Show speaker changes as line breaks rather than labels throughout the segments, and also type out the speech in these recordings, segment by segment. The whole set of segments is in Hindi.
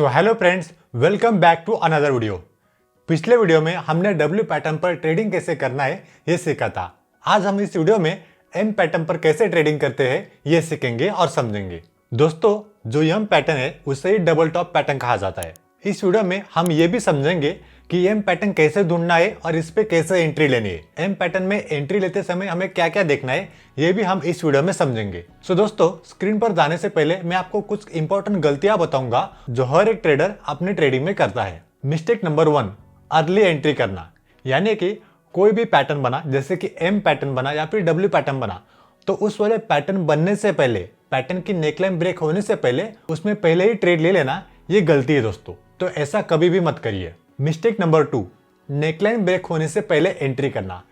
So hello friends, welcome back to another video. पिछले वीडियो में हमने डब्ल्यू पैटर्न पर ट्रेडिंग कैसे करना है ये सीखा था। आज हम इस वीडियो में एम पैटर्न पर कैसे ट्रेडिंग करते हैं ये सीखेंगे और समझेंगे। दोस्तों, जो एम पैटर्न है उसे ही डबल टॉप पैटर्न कहा जाता है। इस वीडियो में हम ये भी समझेंगे कि एम पैटर्न कैसे ढूंढना है और इस पे कैसे एंट्री लेनी है। एम पैटर्न में एंट्री लेते समय हमें क्या क्या देखना है ये भी हम इस वीडियो में समझेंगे। सो दोस्तों, स्क्रीन पर जाने से पहले मैं आपको कुछ इंपॉर्टेंट गलतियां बताऊंगा जो हर एक ट्रेडर अपनी ट्रेडिंग में करता है। मिस्टेक नंबर 1, अर्ली एंट्री करना। यानी कि कोई भी पैटर्न बना, जैसे कि एम पैटर्न बना या फिर डब्ल्यू पैटर्न बना, तो उस वाले पैटर्न बनने से पहले, पैटर्न की नेकलाइन ब्रेक होने से पहले उसमें पहले ही ट्रेड ले लेना, ये गलती है दोस्तों। तो ऐसा कभी भी मत करिए। मिस्टेक नंबर 2, नेकलाइन ब्रेक होने से पहले एंट्री करना।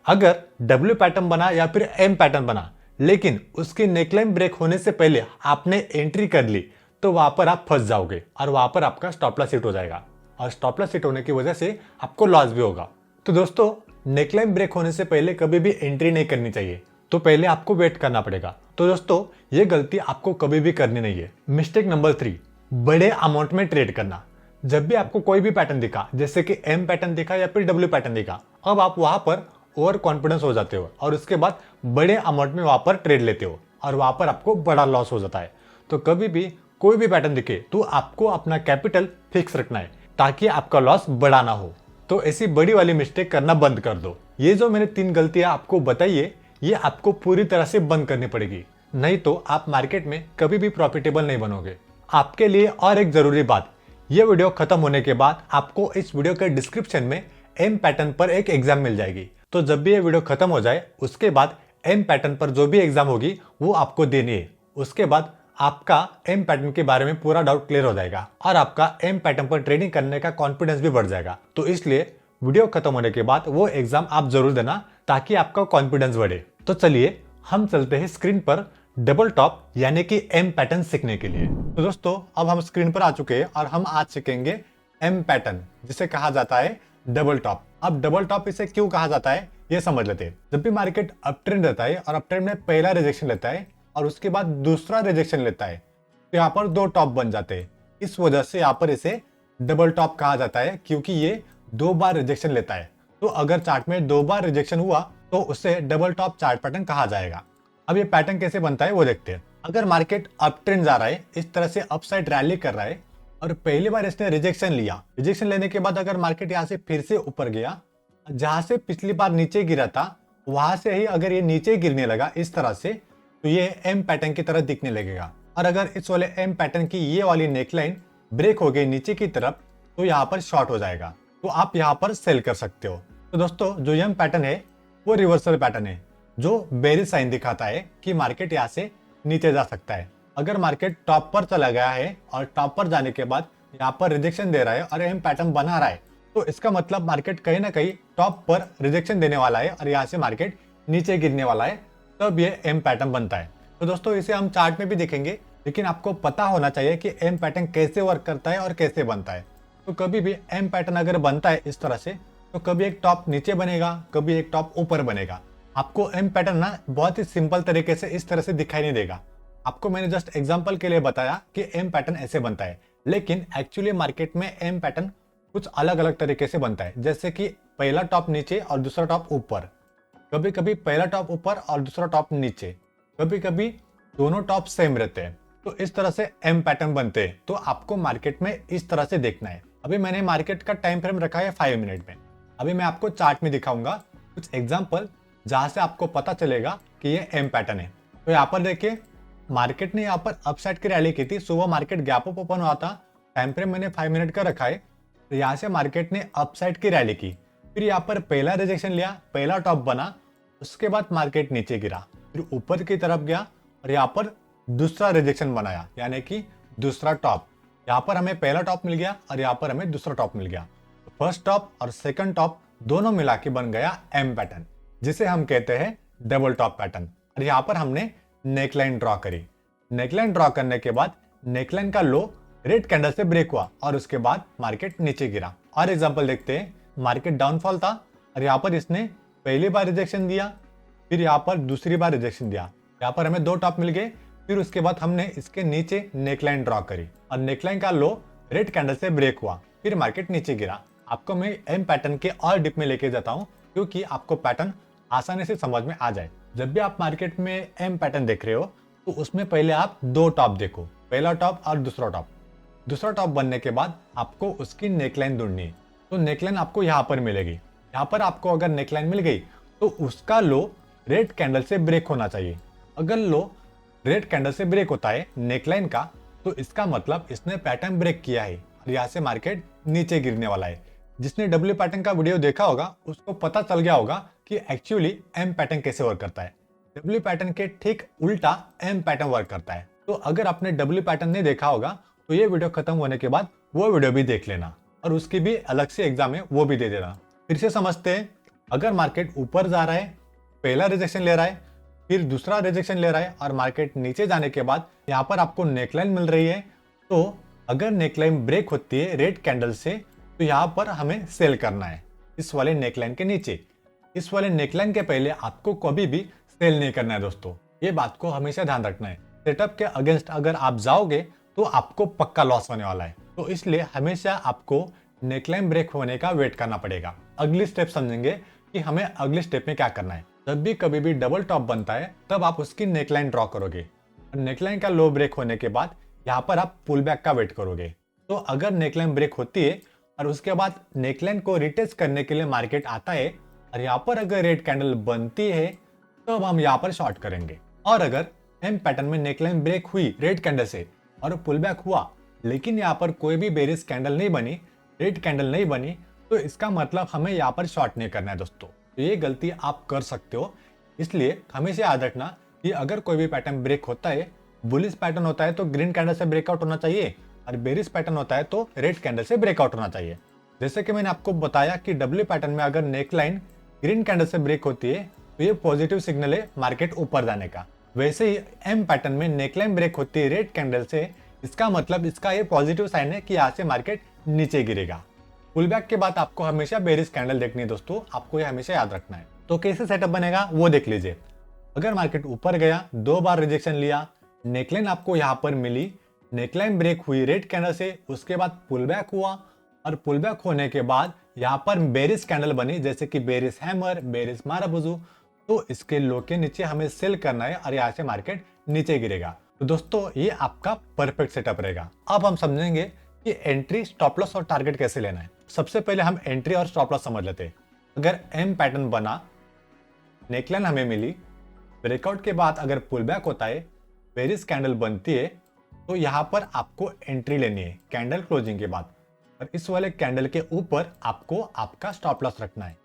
अगर डब्ल्यू पैटर्न बना या फिर एम पैटर्न बना लेकिन उसकी नेकलाइन ब्रेक होने से पहले आपने एंट्री कर ली तो वहां पर आप फंस जाओगे और वहां पर आपका स्टॉप लॉस हिट हो जाएगा और स्टॉप लॉस हिट होने की वजह से आपको लॉस भी होगा। तो दोस्तों, नेकलाइन ब्रेक होने से पहले कभी भी एंट्री नहीं करनी चाहिए, तो पहले आपको वेट करना पड़ेगा। तो दोस्तों, ये गलती आपको कभी भी करनी नहीं है। मिस्टेक नंबर 3, बड़े अमाउंट में ट्रेड करना। जब भी आपको कोई भी पैटर्न दिखा, जैसे कि एम पैटर्न दिखा या फिर डब्ल्यू पैटर्न दिखा, अब आप वहां पर ओवर कॉन्फिडेंस हो जाते हो और उसके बाद बड़े अमाउंट में वहां पर ट्रेड लेते हो और वहां पर आपको बड़ा लॉस हो जाता है। तो कभी भी कोई भी पैटर्न दिखे तो आपको अपना कैपिटल फिक्स रखना है ताकि आपका लॉस बड़ा ना हो। तो ऐसी बड़ी वाली मिस्टेक करना बंद कर दो। ये जो मैंने 3 गलतियां आपको बताई है, ये आपको पूरी तरह से बंद करनी पड़ेगी, नहीं तो आप मार्केट में कभी भी प्रॉफिटेबल नहीं बनोगे। आपके लिए और एक जरूरी बात, ये वीडियो खत्म होने के बाद आपको इस वीडियो के डिस्क्रिप्शन में एम पैटर्न पर एक एग्जाम मिल जाएगी। तो जब भी ये वीडियो खत्म हो जाए उसके बाद एम पैटर्न पर जो भी एग्जाम होगी वो आपको देनी है। उसके बाद आपका एम पैटर्न के बारे में पूरा डाउट क्लियर हो जाएगा और आपका एम पैटर्न पर ट्रेडिंग करने का कॉन्फिडेंस भी बढ़ जाएगा। तो इसलिए वीडियो खत्म होने के बाद वो एग्जाम आप जरूर देना ताकि आपका कॉन्फिडेंस बढ़े। तो चलिए हम चलते हैं स्क्रीन पर डबल टॉप यानी कि एम पैटर्न सीखने के लिए। तो दोस्तों, अब हम स्क्रीन पर आ चुके हैं और हम आज सीखेंगे एम पैटर्न, जिसे कहा जाता है डबल टॉप। अब डबल टॉप इसे क्यों कहा जाता है ये समझ लेते हैं। जब भी मार्केट अप ट्रेंड रहता है और अप ट्रेंड में पहला रिजेक्शन लेता है और उसके बाद दूसरा रिजेक्शन लेता है, तो यहाँ पर 2 टॉप बन जाते हैं। इस वजह से यहाँ पर इसे डबल टॉप कहा जाता है, क्योंकि ये 2 बार रिजेक्शन लेता है। तो अगर चार्ट में 2 बार रिजेक्शन हुआ तो उसे डबल टॉप चार्ट पैटर्न कहा जाएगा। अब ये पैटर्न कैसे बनता है वो देखते हैं। अगर मार्केट अप ट्रेंड जा रहा है, इस तरह से अपसाइड रैली कर रहा है और पहली बार इसने रिजेक्शन लिया, रिजेक्शन लेने के बाद अगर मार्केट यहाँ से फिर से ऊपर गया, जहां से पिछली बार नीचे गिरा था वहां से ही अगर ये नीचे गिरने लगा इस तरह से, तो ये एम पैटर्न की तरह दिखने लगेगा। और अगर इस वाले एम पैटर्न की ये वाली नेकलाइन ब्रेक हो गई नीचे की तरफ, तो यहाँ पर शॉर्ट हो जाएगा, तो आप यहाँ पर सेल कर सकते हो। तो दोस्तों, जो एम पैटर्न है वो रिवर्सल पैटर्न है जो बेरिश साइन दिखाता है कि मार्केट यहाँ से नीचे जा सकता है। अगर मार्केट टॉप पर चला गया है और टॉप पर जाने के बाद यहाँ पर रिजेक्शन दे रहा है और एम पैटर्न बना रहा है, तो इसका मतलब मार्केट कहीं ना कहीं टॉप पर रिजेक्शन देने वाला है और यहाँ से मार्केट नीचे गिरने वाला है, तब ये एम पैटर्न बनता है। तो दोस्तों, इसे हम चार्ट में भी देखेंगे, लेकिन आपको पता होना चाहिए कि एम पैटर्न कैसे वर्क करता है और कैसे बनता है। तो कभी भी एम पैटर्न अगर बनता है इस तरह से, तो कभी एक टॉप नीचे बनेगा, कभी एक टॉप ऊपर बनेगा। आपको एम पैटर्न ना बहुत ही सिंपल तरीके से इस तरह से दिखाई नहीं देगा। आपको मैंने जस्ट एग्जांपल के लिए बताया कि एम पैटर्न ऐसे बनता है, लेकिन एक्चुअली मार्केट में एम पैटर्न कुछ अलग अलग तरीके से बनता है। जैसे कि पहला टॉप नीचे और दूसरा टॉप ऊपर, कभी कभी पहला टॉप ऊपर और दूसरा टॉप नीचे, कभी कभी दोनों टॉप सेम रहते हैं। तो इस तरह से एम पैटर्न बनते हैं। तो आपको मार्केट में इस तरह से देखना है। अभी मैंने मार्केट का टाइम फ्रेम रखा है 5 मिनट में। अभी मैं आपको चार्ट में दिखाऊंगा कुछ एग्जाम्पल जहां से आपको पता चलेगा कि ये एम पैटर्न है। तो यहाँ पर देखिए, मार्केट ने यहाँ पर अपसाइड की रैली की थी। सुबह मार्केट गैप अप ओपन हुआ था, टाइम फ्रेम मैंने 5 मिनट का रखा है। तो यहाँ से मार्केट ने अपसाइड की रैली की, फिर यहाँ पर पहला रिजेक्शन लिया, पहला टॉप बना, उसके बाद मार्केट नीचे गिरा, फिर ऊपर की तरफ गया और यहाँ पर दूसरा रिजेक्शन बनाया, यानी कि दूसरा टॉप। यहाँ पर हमें पहला टॉप मिल गया और यहाँ पर हमें दूसरा टॉप मिल गया। तो फर्स्ट टॉप और सेकंड टॉप दोनों मिला के बन गया एम पैटर्न, जिसे हम कहते हैं डबल टॉप पैटर्न। और यहाँ पर हमने नेकलाइन ड्रॉ करी। नेकलाइन ड्रॉ करने के बाद नेकलाइन का लो रेड कैंडल से ब्रेक हुआ और उसके बाद मार्केट नीचे गिरा। और एग्जांपल देखते हैं, मार्केट डाउनफॉल था और यहाँ पर इसने पहली बार रिजेक्शन दिया, फिर यहाँ पर दूसरी बार रिजेक्शन दिया, यहाँ पर हमें 2 टॉप मिल गए। फिर उसके बाद हमने इसके नीचे नेकलाइन ड्रॉ करी और नेकलाइन का लो रेड कैंडल से ब्रेक हुआ, फिर मार्केट नीचे गिरा। आपको मैं एम पैटर्न के और डिप में लेके जाता हूँ क्योंकि आपको पैटर्न आसानी से समझ में आ जाए। जब भी आप मार्केट में एम पैटर्न देख रहे हो तो उसमें पहले आप दो टॉप देखो, पहला टॉप और दूसरा टॉप। दूसरा टॉप बनने के बाद आपको उसकी नेकलाइन ढूंढनी है। तो नेकलाइन आपको यहाँ पर मिलेगी। यहाँ पर आपको अगर नेकलाइन मिल गई तो उसका लो रेड कैंडल से ब्रेक होना चाहिए। अगर लो रेड कैंडल से ब्रेक होता है नेकलाइन का, तो इसका मतलब इसने पैटर्न ब्रेक किया है और यहाँ से मार्केट नीचे गिरने वाला है। जिसने डब्ल्यू पैटर्न का वीडियो देखा होगा उसको पता चल गया होगा कि एक्चुअली एम पैटर्न कैसे वर्क करता है। डब्ल्यू पैटर्न के ठीक उल्टा एम पैटर्न वर्क करता है। तो अगर आपने डब्ल्यू पैटर्न नहीं देखा होगा तो ये वीडियो खत्म होने के बाद वो वीडियो भी देख लेना और उसकी भी अलग से एग्जाम है वो भी दे देना। फिर से समझते हैं, अगर मार्केट ऊपर जा रहा है, पहला रिजेक्शन ले रहा है, फिर दूसरा रिजेक्शन ले रहा है और मार्केट नीचे जाने के बाद यहाँ पर आपको नेकलाइन मिल रही है, तो अगर नेकलाइन ब्रेक होती है रेड कैंडल से तो यहाँ पर हमें सेल करना है इस वाले नेकलाइन के नीचे। इस वाले नेकलाइन के पहले आपको कभी भी सेल नहीं करना है दोस्तों, ये बात को हमेशा ध्यान रखना है। सेटअप के अगेंस्ट अगर आप जाओगे तो आपको पक्का लॉस होने वाला है। तो इसलिए हमेशा आपको नेकलाइन ब्रेक होने का वेट करना पड़ेगा। अगली स्टेप समझेंगे कि हमें अगले स्टेप में क्या करना है। जब भी कभी भी डबल टॉप बनता है तब आप उसकी नेकलाइन ड्रॉ करोगे। नेकलाइन का लो ब्रेक होने के बाद यहाँ पर आप पुल बैक का वेट करोगे। तो अगर नेकलाइन ब्रेक होती है और उसके बाद नेकलाइन को रिटेस्ट करने के लिए मार्केट आता है और यहाँ पर अगर रेड कैंडल बनती है तो अब हम यहाँ पर शॉर्ट करेंगे। और अगर एम पैटर्न में नेकलाइन ब्रेक हुई रेड कैंडल से और पुल बैक हुआ लेकिन यहाँ पर कोई भी बेरिश कैंडल नहीं बनी, रेड कैंडल नहीं बनी, तो इसका मतलब हमें यहाँ पर शॉर्ट नहीं करना है दोस्तों। तो ये गलती आप कर सकते हो। इसलिए हमेशा याद रखना कि अगर कोई भी पैटर्न ब्रेक होता है, बुलिश पैटर्न होता है तो ग्रीन कैंडल से ब्रेकआउट होना चाहिए और बेरिश पैटर्न होता है तो रेड कैंडल से ब्रेकआउट होना चाहिए। जैसे कि मैंने आपको बताया कि डब्ल्यू पैटर्न में अगर नेकलाइन ग्रीन कैंडल से ब्रेक होती है तो ये पॉजिटिव सिग्नल है मार्केट ऊपर जाने का। वैसे ही एम पैटर्न में नेकलाइन ब्रेक होती है रेड कैंडल से, इसका मतलब इसका ये पॉजिटिव साइन है कि यहाँ से मार्केट नीचे गिरेगा। पुल बैक के बाद आपको हमेशा बेरिश कैंडल देखनी है दोस्तों, आपको ये हमेशा याद रखना है। तो कैसे सेटअप बनेगा वो देख लीजिए। अगर मार्केट ऊपर गया, 2 बार रिजेक्शन लिया, नेकलाइन आपको यहाँ पर मिली, नेकलाइन ब्रेक हुई रेड कैंडल से, उसके बाद पुल बैक हुआ और पुल बैक होने के बाद यहाँ पर बेरिश कैंडल बनी जैसे कि बेरिश हैमर, बेरिश माराबुजू, तो इसके लो के नीचे हमें सेल करना है और यहाँ से मार्केट नीचे गिरेगा। तो दोस्तों ये आपका परफेक्ट सेटअप रहेगा। अब हम समझेंगे कि एंट्री, स्टॉप लॉस और टारगेट कैसे लेना है। सबसे पहले हम एंट्री और स्टॉप लॉस समझ लेते हैं। अगर एम पैटर्न बना, नेकलाइन हमें मिली, ब्रेकआउट के बाद अगर पुल बैक होता है, बेरिश कैंडल बनती है, तो यहाँ पर आपको एंट्री लेनी है कैंडल क्लोजिंग के बाद और इस वाले कैंडल के ऊपर आपको आपका स्टॉप लॉस रखना है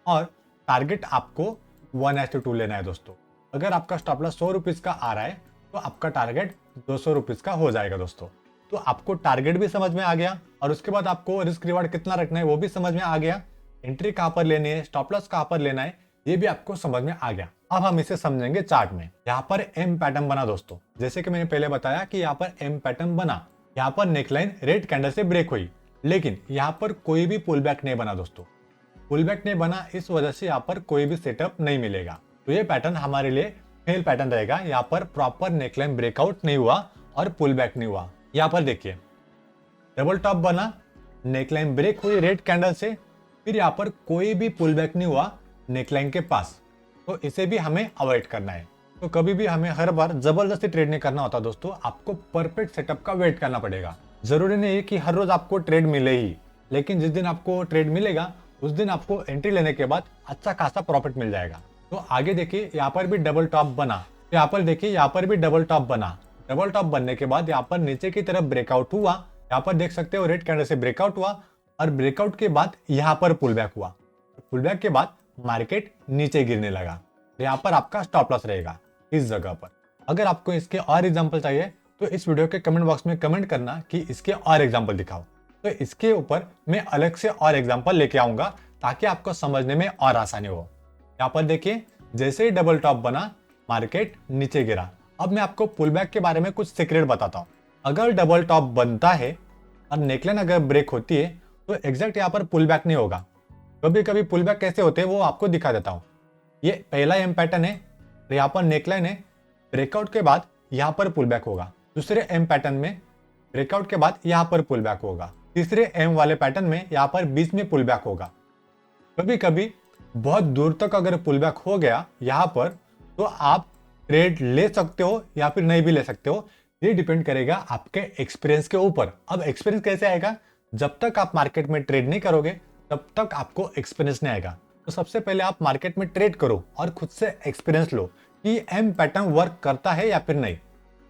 और टारगेट आपको 1:2 लेना है दोस्तों। अगर आपका स्टॉप लॉस 100 रुपीज का आ रहा है तो आपका टारगेट 200 रुपीज का हो जाएगा दोस्तों। तो आपको टारगेट भी समझ में आ गया और उसके बाद आपको रिस्क रिवार्ड कितना रखना है वो भी समझ में आ गया। एंट्री कहाँ पर लेनी है, स्टॉप लॉस कहाँ पर लेना है, ये भी आपको समझ में आ गया। अब हम इसे समझेंगे चार्ट में। यहाँ पर एम पैटर्न बना दोस्तों, जैसे कि मैंने पहले बताया कि यहाँ पर एम पैटर्न बना, यहाँ पर नेकलाइन रेड कैंडल से ब्रेक हुई, लेकिन यहाँ पर कोई भी पुल बैक नहीं बना दोस्तों। पुल बैक नहीं बना, इस वजह से यहाँ पर कोई भी सेटअप नहीं मिलेगा। तो ये पैटर्न हमारे लिए फेल पैटर्न रहेगा। यहाँ पर प्रॉपर नेकलाइन ब्रेकआउट नहीं हुआ और पुल बैक नहीं हुआ। यहाँ पर देखिए डबल टॉप बना, नेकलाइन ब्रेक हुई रेड कैंडल से, फिर यहाँ पर कोई भी पुल बैक नहीं हुआ नेकलाइन के पास, तो इसे भी हमें अवॉइड करना है। तो कभी भी हमें हर बार जबरदस्ती ट्रेड नहीं करना होता दोस्तों, आपको परफेक्ट सेटअप का वेट करना पड़ेगा। जरूरी नहीं है कि हर रोज आपको ट्रेड मिले ही, लेकिन जिस दिन आपको ट्रेड मिलेगा उस दिन आपको एंट्री लेने के बाद अच्छा खासा प्रॉफिट मिल जाएगा। तो आगे देखिए यहाँ पर भी डबल टॉप बना, यहाँ पर देखिए यहाँ पर भी डबल टॉप बना। डबल टॉप बनने के बाद यहाँ पर नीचे की तरफ ब्रेकआउट हुआ, यहाँ पर देख सकते हो रेड कैंडल से ब्रेकआउट हुआ और ब्रेकआउट के बाद यहाँ पर पुल बैक हुआ। पुल बैक के बाद मार्केट नीचे गिरने लगा। यहाँ पर आपका स्टॉप लॉस रहेगा इस जगह पर। अगर आपको इसके और एग्जांपल चाहिए तो इस वीडियो के कमेंट बॉक्स में कमेंट करना कि इसके और एग्जांपल दिखाओ, तो इसके ऊपर मैं अलग से और एग्जांपल लेके आऊंगा ताकि आपको समझने में और आसानी हो। यहाँ पर देखिए जैसे ही डबल टॉप बना मार्केट नीचे गिरा। अब मैं आपको पुल बैक के बारे में कुछ सीक्रेट बताता हूँ। अगर डबल टॉप बनता है और नेकलाइन अगर ब्रेक होती है तो एग्जैक्ट यहाँ पर पुल बैक नहीं होगा। कभी कभी पुल बैक कैसे होते हैं वो आपको दिखा देता हूँ। ये पहला एम पैटर्न है, यहाँ पर नेकलाइन है, ब्रेकआउट के बाद यहाँ पर पुल बैक होगा। दूसरे एम पैटर्न में ब्रेकआउट के बाद यहाँ पर पुल बैक होगा। तीसरे एम वाले पैटर्न में यहाँ पर बीच में पुल बैक होगा। कभी कभी बहुत दूर तक अगर पुल बैक हो गया यहाँ पर, तो आप ट्रेड ले सकते हो या फिर नहीं भी ले सकते हो। ये डिपेंड करेगा आपके एक्सपीरियंस के ऊपर। अब एक्सपीरियंस कैसे आएगा? जब तक आप मार्केट में ट्रेड नहीं करोगे तब तक आपको एक्सपीरियंस नहीं आएगा। तो सबसे पहले आप मार्केट में ट्रेड करो और खुद से एक्सपीरियंस लो कि एम पैटर्न वर्क करता है या फिर नहीं।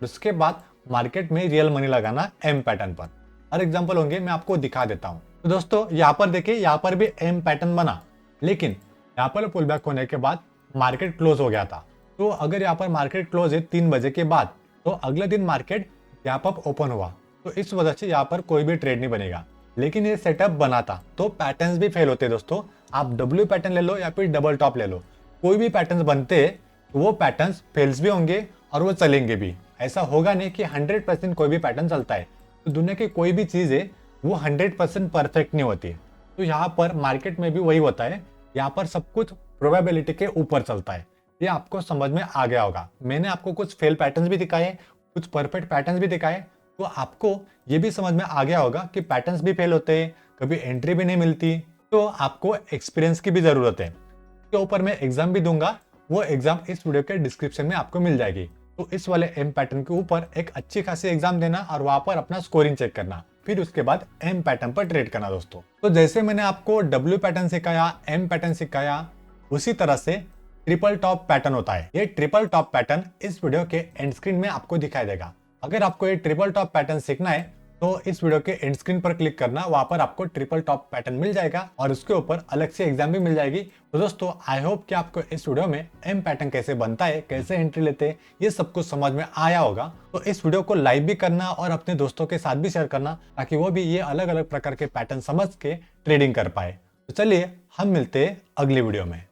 उसके बाद मार्केट में रियल मनी लगाना एम पैटर्न पर। हर एग्जांपल होंगे, मैं आपको दिखा देता हूँ। तो दोस्तों यहाँ पर देखिए, यहाँ पर भी एम पैटर्न बना, लेकिन यहाँ पर पुल बैक होने के बाद मार्केट क्लोज हो गया था। तो अगर यहाँ पर मार्केट क्लोज है 3 बजे के बाद, तो अगले दिन मार्केट यहाँ पर ओपन हुआ, तो इस वजह से यहाँ पर कोई भी ट्रेड नहीं बनेगा। लेकिन ये सेटअप बना था, तो पैटर्न्स भी फेल होते हैं दोस्तों। आप डब्ल्यू पैटर्न ले लो या फिर डबल टॉप ले लो, कोई भी पैटर्न्स बनते हैं तो वो पैटर्न्स फेल्स भी होंगे और वो चलेंगे भी। ऐसा होगा नहीं कि 100% कोई भी पैटर्न चलता है। तो दुनिया की कोई भी चीज़ है वो 100% परफेक्ट नहीं होती है। तो यहाँ पर मार्केट में भी वही होता है, यहाँ पर सब कुछ प्रोबेबिलिटी के ऊपर चलता है। ये आपको समझ में आ गया होगा। मैंने आपको कुछ फेल पैटर्न्स भी दिखाए, कुछ परफेक्ट पैटर्न्स भी दिखाए, तो आपको ये भी समझ में आ गया होगा कि पैटर्न्स भी फेल होते हैं, कभी एंट्री भी नहीं मिलती। तो आपको एक्सपीरियंस की भी जरूरत है। इसके ऊपर मैं एग्जाम भी दूंगा, वो एग्जाम इस वीडियो के डिस्क्रिप्शन में आपको मिल जाएगी। तो इस वाले एम पैटर्न के ऊपर एक अच्छी खासी एग्जाम देना और वहां पर अपना स्कोरिंग चेक करना, फिर उसके बाद एम पैटर्न पर ट्रेड करना दोस्तों। तो जैसे मैंने आपको डब्ल्यू पैटर्न सिखाया, एम पैटर्न सिखाया, उसी तरह से ट्रिपल टॉप पैटर्न होता है। ये ट्रिपल टॉप पैटर्न इस वीडियो के एंड स्क्रीन में आपको दिखाई देगा। अगर आपको ये ट्रिपल टॉप पैटर्न सीखना है तो इस वीडियो के एंड स्क्रीन पर क्लिक करना, वहां पर आपको ट्रिपल टॉप पैटर्न मिल जाएगा और उसके ऊपर अलग से एग्जाम भी मिल जाएगी। तो दोस्तों आई होप कि आपको इस वीडियो में एम पैटर्न कैसे बनता है, कैसे एंट्री लेते हैं, ये सब कुछ समझ में आया होगा। तो इस वीडियो को लाइक भी करना और अपने दोस्तों के साथ भी शेयर करना, ताकि वो भी ये अलग अलग प्रकार के पैटर्न समझ के ट्रेडिंग कर पाए। तो चलिए हम मिलते हैं अगली वीडियो में।